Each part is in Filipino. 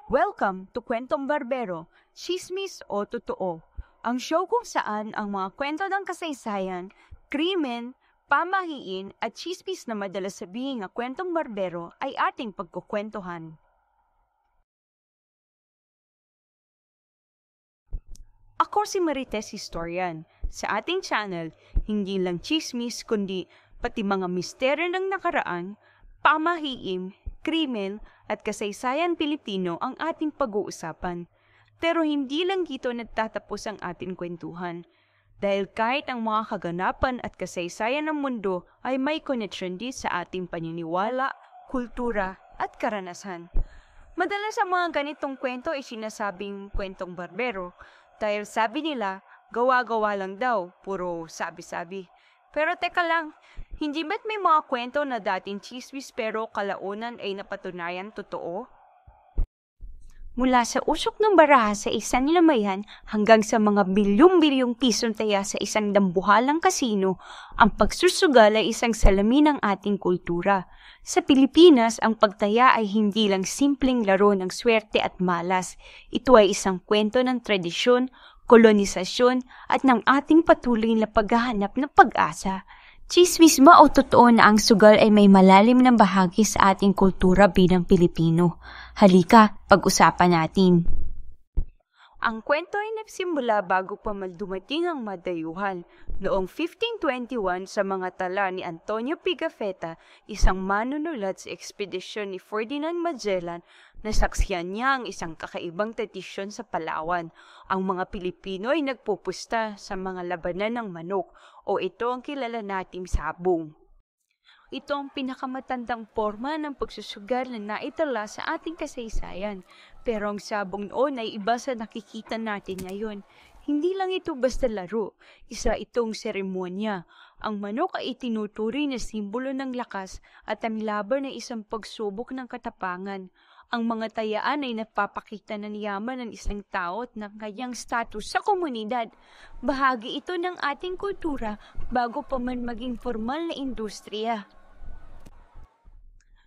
Welcome to Kwentong Barbero, Chismis o Totoo, ang show kung saan ang mga kwento ng kasaysayan, krimen, pamahiin at chismis na madalas sabihin nga kwentong barbero ay ating pagkukwentuhan. Ako si Marites Historian. Sa ating channel, hindi lang chismis kundi pati mga misteryo ng nakaraan, pamahiin, krimen at kasaysayan Pilipino ang ating pag-uusapan. Pero hindi lang dito nagtatapos ang ating kwentuhan. Dahil kahit ang mga kaganapan at kasaysayan ng mundo ay may connection din sa ating paniniwala, kultura at karanasan. Madalas ang mga ganitong kwento ay sinasabing kwentong barbero dahil sabi nila, gawa-gawa lang daw, puro sabi-sabi. Pero teka lang, hindi ba't may mga kwento na dating chismis pero kalaunan ay napatunayan totoo? Mula sa usok ng baraha sa isang lamayan hanggang sa mga bilyong-bilyong pisong taya sa isang dambuhalang kasino, ang pagsusugal ay isang salamin ng ating kultura. Sa Pilipinas, ang pagtaya ay hindi lang simpleng laro ng swerte at malas. Ito ay isang kwento ng tradisyon, kolonisasyon at ng ating patuloy na paghahanap ng pag-asa. Chismis ba o totoo na ang sugal ay may malalim na bahagi sa ating kultura bilang Pilipino? Halika, pag-usapan natin. Ang kwento ay nagsimula bago pa dumating ang madayuhan. Noong 1521 sa mga tala ni Antonio Pigafetta, isang manunulat sa ekspedisyon ni Ferdinand Magellan, nasaksihan niya ang isang kakaibang tradisyon sa Palawan. Ang mga Pilipino ay nagpupusta sa mga labanan ng manok o ito ang kilala nating sabong. Ito ang pinakamatandang forma ng pagsusugal na naitala sa ating kasaysayan. Pero ang sabong noon ay iba sa nakikita natin ngayon. Hindi lang ito basta laro, isa itong seremonya. Ang manok ay itinuturi na simbolo ng lakas at ang laban ay isang pagsubok ng katapangan. Ang mga tayaan ay napapakita ng yaman ng isang tao at ng kanyang status sa komunidad. Bahagi ito ng ating kultura bago pa man maging formal na industriya.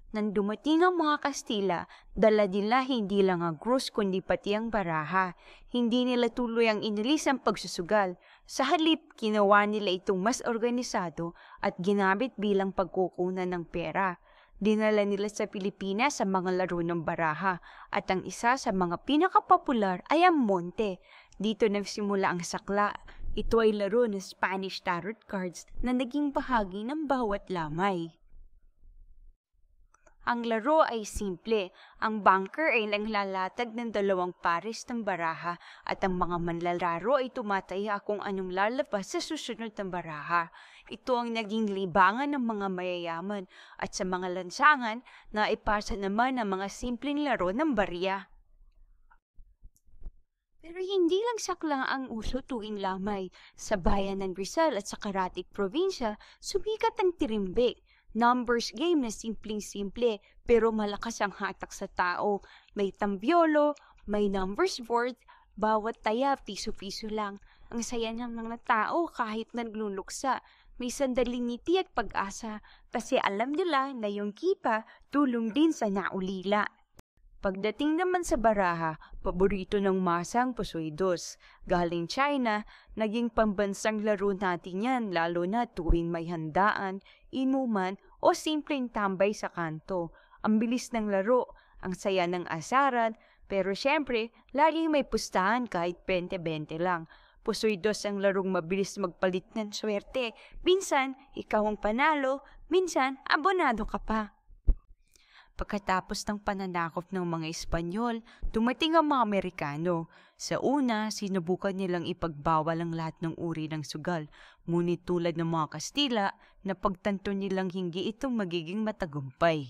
Nang dumating ang mga Kastila, dala nila hindi lang ang krus kundi pati ang baraha. Hindi nila tuloy ang inilis ang pagsusugal. Sa halip, ginawa nila itong mas organisado at ginamit bilang pagkukunan ng pera. Dinala nila sa Pilipinas sa mga laro ng baraha at ang isa sa mga pinakapopular ay ang monte. Dito nagsimula ang sakla. Ito ay laro ng Spanish tarot cards na naging bahagi ng bawat lamay. Ang laro ay simple. Ang banker ay naglalatag ng dalawang pares ng baraha at ang mga manlalaro ay tumataya kung anong lalabas sa susunod ng baraha. Ito ang naging libangan ng mga mayayaman at sa mga lansangan na ipasa naman ang mga simpleng laro ng barya. Pero hindi lang saklang ang uso tuwing lamay. Sa bayan ng Rizal at sa Karatig probinsya, sumikat ang tirimbik. Numbers game na simpleng-simple pero malakas ang hatak sa tao. May tambyolo, may numbers board, bawat taya piso-piso lang. Ang saya ng mga tao kahit nagluluksa. May sandaling ngiti at pag-asa kasi alam nila na yung kita tulong din sa naulila. Pagdating naman sa baraha, paborito ng masang pusoy dos. Galing China, naging pambansang laro natin yan lalo na tuwing may handaan, inuman o simpleng tambay sa kanto. Ang bilis ng laro, ang saya ng asaran, pero syempre, laging may pustahan kahit 20-20 lang. Pusoy dos ang larong mabilis magpalit ng swerte. Minsan, ikaw ang panalo, minsan, abonado ka pa. Pagkatapos ng pananakop ng mga Espanyol, dumating ang mga Amerikano. Sa una, sinubukan nilang ipagbawal ang lahat ng uri ng sugal. Ngunit tulad ng mga Kastila, napagtanto nilang hindi ito magiging matagumpay.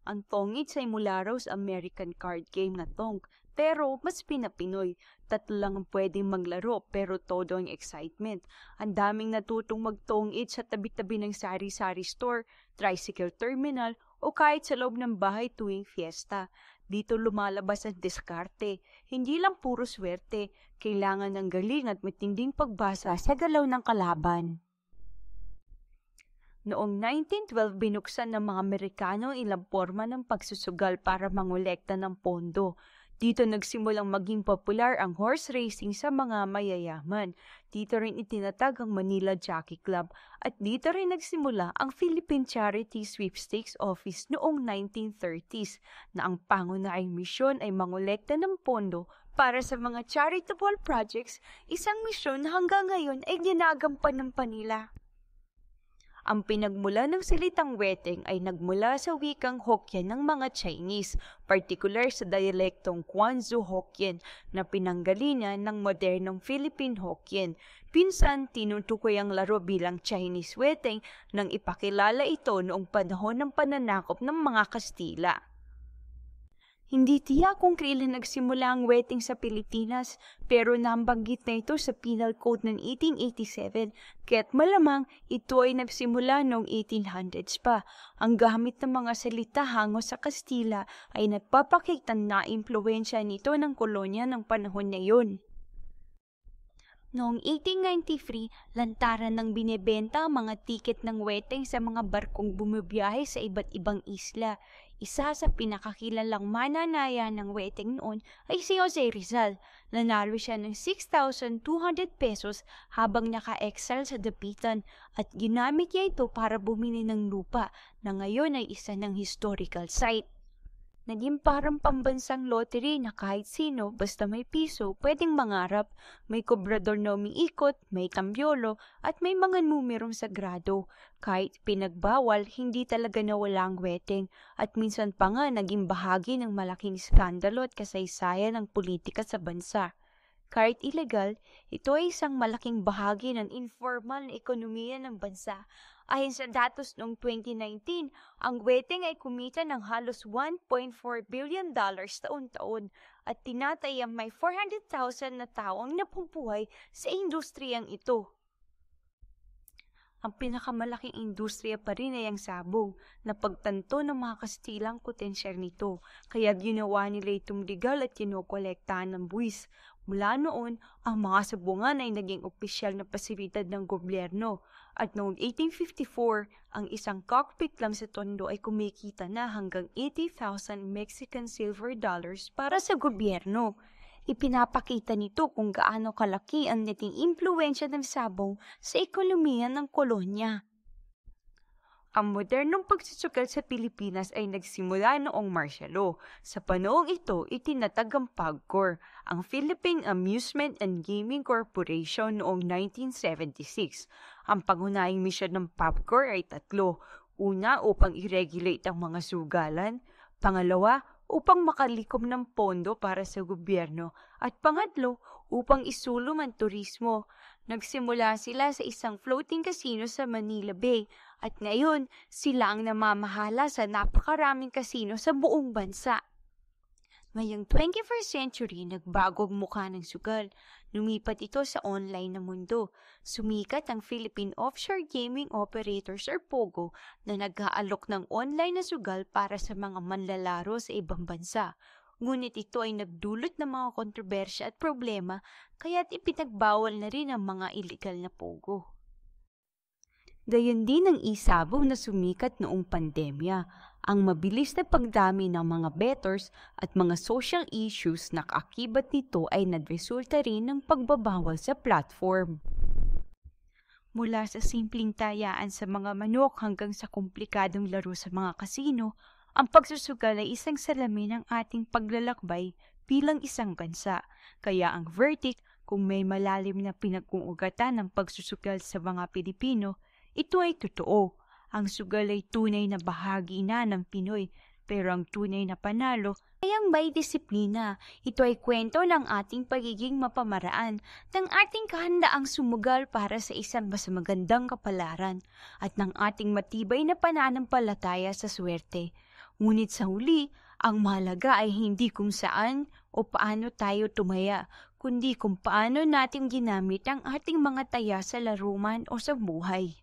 Ang tongits ay mula raw sa American card game na tong, pero mas pinapinoy. Tatlo lang ang pwedeng maglaro pero todo ang excitement. Ang daming natutong magtongits sa tabi-tabi ng sari-sari store, tricycle terminal, o kahit sa loob ng bahay tuwing fiesta. Dito lumalabas ang diskarte. Hindi lang puro swerte, kailangan ng galing at matinding pagbasa sa galaw ng kalaban. Noong 1912, binuksan ng mga Amerikano ang ilang forma ng pagsusugal para mangolekta ng pondo. Dito nagsimulang maging popular ang horse racing sa mga mayayaman. Dito rin itinatag ang Manila Jockey Club at dito rin nagsimula ang Philippine Charity Sweepstakes Office noong 1930s na ang pangunahing misyon ay mangolekta ng pondo para sa mga charitable projects, isang misyon na hanggang ngayon ay ginagampan ng Manila. Ang pinagmula ng salitang weteng ay nagmula sa wikang Hokkien ng mga Chinese, partikular sa dialektong Quanzhou Hokkien na pinanggalingan ng modernong Philippine Hokkien. Pinsan, tinutukoy ang laro bilang Chinese weteng nang ipakilala ito noong panahon ng pananakop ng mga Kastila. Hindi tiyak kung kailan nagsimula ang weteng sa Pilipinas, pero nabanggit na ito sa Penal Code ng 1887, kaya't malamang ito ay nagsimula noong 1800s pa. Ang gamit ng mga salita hango sa Kastila ay nagpapakita na impluwensya nito ng kolonya ng panahon na iyon. Noong 1893, lantaran ng binebenta ang mga tiket ng weteng sa mga barkong bumibiyahe sa iba't ibang isla. Isa sa pinakakilalang mananaya ng weteng noon ay si Jose Rizal. Nanalo siya ng 6,200 pesos habang naka-exile sa Dapitan at ginamit niya ito para bumili ng lupa na ngayon ay isa ng historical site. Naging parang pambansang lottery na kahit sino basta may piso pwedeng mangarap. May kobrador na umiikot, may tambyolo at may mga numerong sagrado. Kahit pinagbawal, hindi talaga nawala ang weteng at minsan pa nga naging bahagi ng malaking skandalo at kasaysayan ng politika sa bansa. Kahit illegal, ito ay isang malaking bahagi ng informal na ekonomiya ng bansa. Ayon sa datos noong 2019, ang weteng ay kumita ng halos $1.4 billion taon-taon at tinatayang may 400,000 na tao ang napumpuhay sa industriyang ito. Ang pinakamalaking industriya pa rin ay ang sabong, na pagtanto ng mga Kastilang potensyal nito, kaya ginawa nila itong legal at kinokolektahan ng buwis. Mula noon, ang mga sabungan ay naging opisyal na pasilidad ng gobyerno at noong 1854, ang isang cockpit lang sa Tondo ay kumikita na hanggang 80,000 Mexican silver dollars para sa gobyerno. Ipinapakita nito kung gaano kalaki ang naging impluwensya ng sabong sa ekonomiya ng kolonya. Ang modernong pagsusugal sa Pilipinas ay nagsimula noong martial law. Sa panahong ito, itinatag ang PAGCOR, ang Philippine Amusement and Gaming Corporation noong 1976. Ang pangunahing misyon ng PAGCOR ay tatlo. Una, upang i-regulate ang mga sugalan. Pangalawa, upang makalikom ng pondo para sa gobyerno. At pangatlo, upang isulong ang turismo. Nagsimula sila sa isang floating casino sa Manila Bay at ngayon sila ang namamahala sa napakaraming casino sa buong bansa. Ngayong 21st century, nagbago ang mukha ng sugal. Lumipat ito sa online na mundo. Sumikat ang Philippine Offshore Gaming Operators or POGO na nag-aalok ng online na sugal para sa mga manlalaro sa ibang bansa. Ngunit ito ay nagdulot ng mga kontrobersya at problema kaya't ipinagbawal na rin ang mga illegal na POGO. Gayon din ang isabong na sumikat noong pandemya. Ang mabilis na pagdami ng mga bettors at mga social issues na kaakibat nito ay nagresulta rin ng pagbabawal sa platform. Mula sa simpleng tayaan sa mga manok hanggang sa komplikadong laro sa mga kasino, ang pagsusugal ay isang salamin ng ating paglalakbay bilang isang bansa. Kaya ang verdict, kung may malalim na pinag-uugatan ng pagsusugal sa mga Pilipino, ito ay totoo. Ang sugal ay tunay na bahagi na ng Pinoy, pero ang tunay na panalo ay ang may disiplina. Ito ay kwento ng ating pagiging mapamaraan, ng ating kahandaang sumugal para sa isang mas magandang kapalaran, at ng ating matibay na pananampalataya sa swerte. Ngunit sa huli, ang mahalaga ay hindi kung saan o paano tayo tumaya, kundi kung paano natin ginamit ang ating mga taya sa laruman o sa buhay.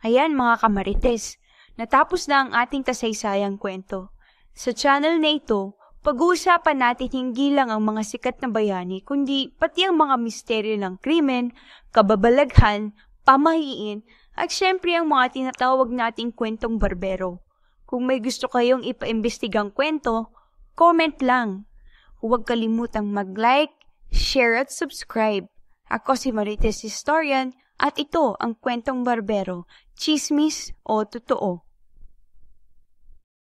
Ayan mga kamarites, natapos na ang ating kasaysayang kwento. Sa channel na ito, pag-uusapan natin hindi lang ang mga sikat na bayani, kundi pati ang mga misteryo ng krimen, kababalaghan, pamahiin, at syempre ang mga tinatawag nating kwentong barbero. Kung may gusto kayong ipaimbestigang kwento, comment lang. Huwag kalimutang mag-like, share at subscribe. Ako si Marites Historian at ito ang Kwentong Barbero, Chismis o Totoo.